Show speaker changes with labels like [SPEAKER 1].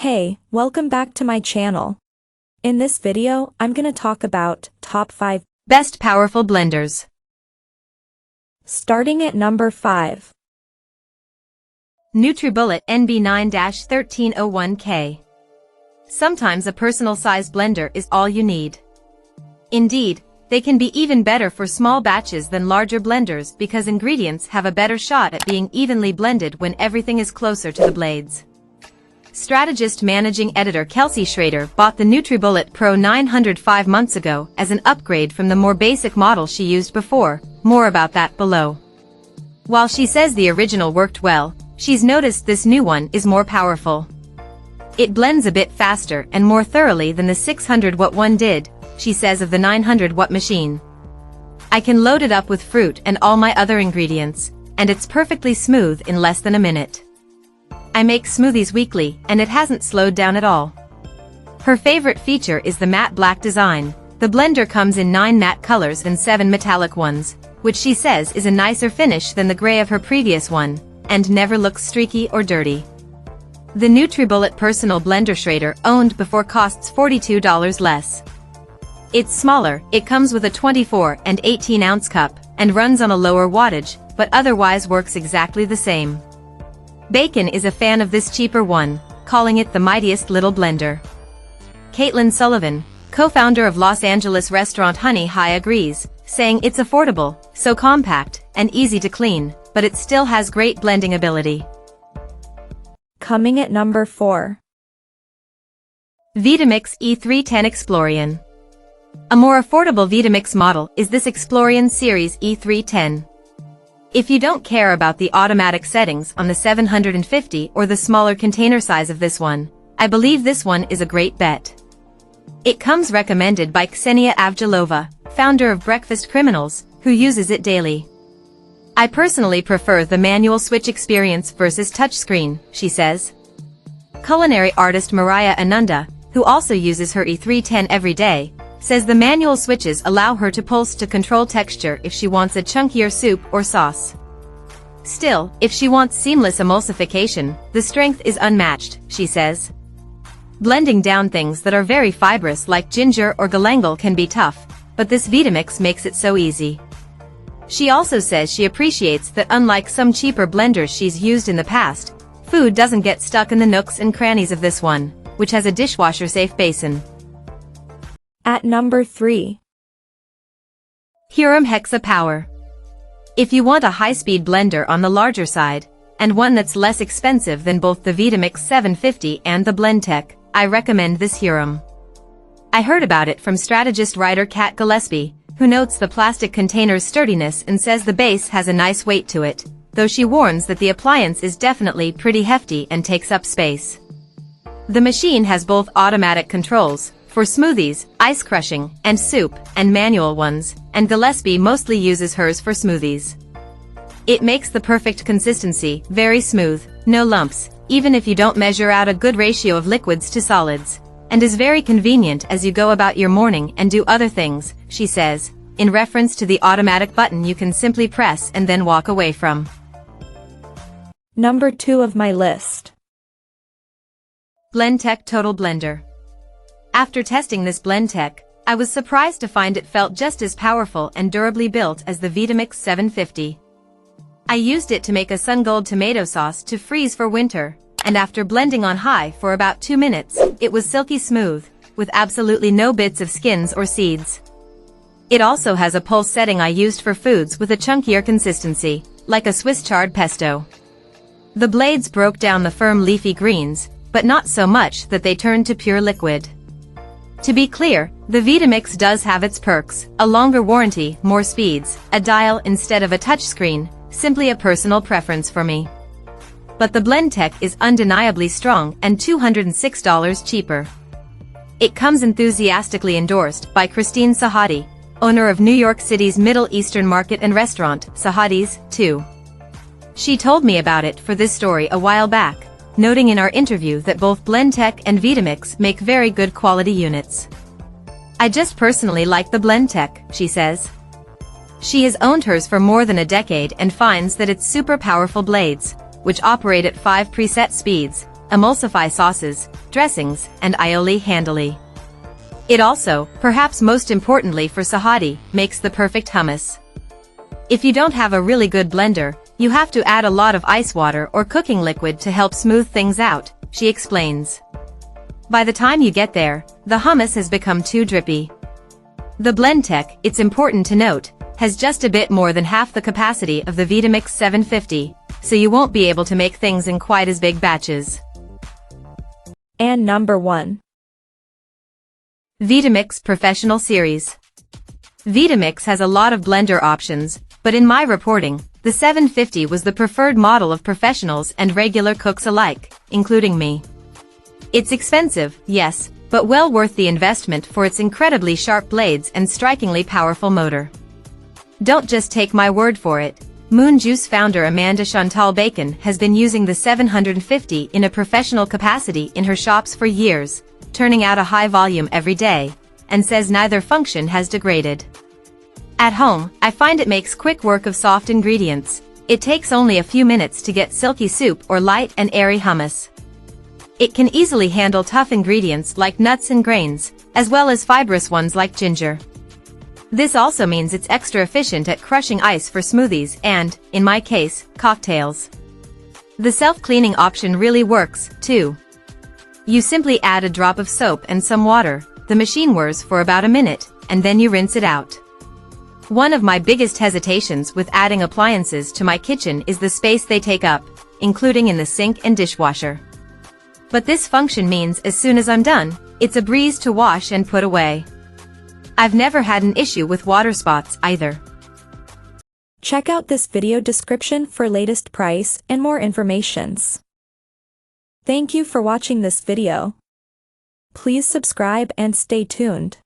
[SPEAKER 1] Hey, welcome back to my channel. In this video, I'm gonna talk about top 5
[SPEAKER 2] best powerful blenders.
[SPEAKER 1] Starting at number 5.
[SPEAKER 2] NutriBullet NB9-1301K. Sometimes a personal-size blender is all you need. Indeed, they can be even better for small batches than larger blenders because ingredients have a better shot at being evenly blended when everything is closer to the blades. Strategist Managing Editor Kelsey Schrader bought the NutriBullet Pro 900 5 months ago as an upgrade from the more basic model she used before. More about that below. While she says the original worked well, she's noticed this new one is more powerful. It blends a bit faster and more thoroughly than the 600-watt one did, she says of the 900-watt machine. I can load it up with fruit and all my other ingredients, and it's perfectly smooth in less than a minute. I make smoothies weekly, and it hasn't slowed down at all. Her favorite feature is the matte black design. The blender comes in 9 matte colors and 7 metallic ones, which she says is a nicer finish than the gray of her previous one, and never looks streaky or dirty. The NutriBullet Personal Blender Schrader owned before costs $42 less. It's smaller, it comes with a 24 and 18-ounce cup, and runs on a lower wattage, but otherwise works exactly the same. Bacon is a fan of this cheaper one, calling it the mightiest little blender. Caitlin Sullivan, co-founder of Los Angeles restaurant Honey High, agrees, saying it's affordable, so compact, and easy to clean, but it still has great blending ability.
[SPEAKER 1] Coming at number 4.
[SPEAKER 2] Vitamix E310 Explorian. A more affordable Vitamix model is this Explorian Series E310. If you don't care about the automatic settings on the 750 or the smaller container size of this one, I believe this one is a great bet. It comes recommended by Ksenia Avjalova, founder of Breakfast Criminals, who uses it daily. I personally prefer the manual switch experience versus touchscreen, she says. Culinary artist Mariah Ananda, who also uses her E310 every day, says the manual switches allow her to pulse to control texture if she wants a chunkier soup or sauce. Still, if she wants seamless emulsification, the strength is unmatched, she says. Blending down things that are very fibrous like ginger or galangal can be tough, but this Vitamix makes it so easy. She also says she appreciates that unlike some cheaper blenders she's used in the past, food doesn't get stuck in the nooks and crannies of this one, which has a dishwasher-safe basin.
[SPEAKER 1] At number 3.
[SPEAKER 2] Hurom HexaPower. If you want a high-speed blender on the larger side, and one that's less expensive than both the Vitamix 750 and the Blendtec, I recommend this Hurom. I heard about it from strategist writer Kat Gillespie, who notes the plastic container's sturdiness and says the base has a nice weight to it, though she warns that the appliance is definitely pretty hefty and takes up space. The machine has both automatic controls, for smoothies, ice crushing, and soup, and manual ones, and Gillespie mostly uses hers for smoothies. It makes the perfect consistency, very smooth, no lumps, even if you don't measure out a good ratio of liquids to solids, and is very convenient as you go about your morning and do other things, she says, in reference to the automatic button you can simply press and then walk away from.
[SPEAKER 1] Number 2 of my list.
[SPEAKER 2] Blendtec Total Blender. After testing this Blendtec, I was surprised to find it felt just as powerful and durably built as the Vitamix 750. I used it to make a Sungold tomato sauce to freeze for winter, and after blending on high for about 2 minutes, it was silky smooth, with absolutely no bits of skins or seeds. It also has a pulse setting I used for foods with a chunkier consistency, like a Swiss chard pesto. The blades broke down the firm leafy greens, but not so much that they turned to pure liquid. To be clear, the Vitamix does have its perks, a longer warranty, more speeds, a dial instead of a touchscreen, simply a personal preference for me. But the Blendtec is undeniably strong and $206 cheaper. It comes enthusiastically endorsed by Christine Sahadi, owner of New York City's Middle Eastern market and restaurant, Sahadi's, too. She told me about it for this story a while back, noting in our interview that both Blendtec and Vitamix make very good quality units. I just personally like the Blendtec, she says. She has owned hers for more than a decade and finds that its super powerful blades, which operate at 5 preset speeds, emulsify sauces, dressings, and aioli handily. It also, perhaps most importantly for Sahadi, makes the perfect hummus. If you don't have a really good blender, you have to add a lot of ice water or cooking liquid to help smooth things out, she explains. By the time you get there, the hummus has become too drippy. The Blendtec, it's important to note, has just a bit more than half the capacity of the Vitamix 750, so you won't be able to make things in quite as big batches.
[SPEAKER 1] And number 1.
[SPEAKER 2] Vitamix Professional Series. Vitamix has a lot of blender options, but in my reporting, the 750 was the preferred model of professionals and regular cooks alike, including me. It's expensive, yes, but well worth the investment for its incredibly sharp blades and strikingly powerful motor. Don't just take my word for it. Moon Juice founder Amanda Chantal Bacon has been using the 750 in a professional capacity in her shops for years, turning out a high volume every day, and says neither function has degraded. At home, I find it makes quick work of soft ingredients. It takes only a few minutes to get silky soup or light and airy hummus. It can easily handle tough ingredients like nuts and grains, as well as fibrous ones like ginger. This also means it's extra efficient at crushing ice for smoothies and, in my case, cocktails. The self-cleaning option really works, too. You simply add a drop of soap and some water, the machine whirs for about a minute, and then you rinse it out. One of my biggest hesitations with adding appliances to my kitchen is the space they take up, including in the sink and dishwasher. But this function means as soon as I'm done, it's a breeze to wash and put away. I've never had an issue with water spots either.
[SPEAKER 1] Check out this video description for latest price and more informations. Thank you for watching this video. Please subscribe and stay tuned.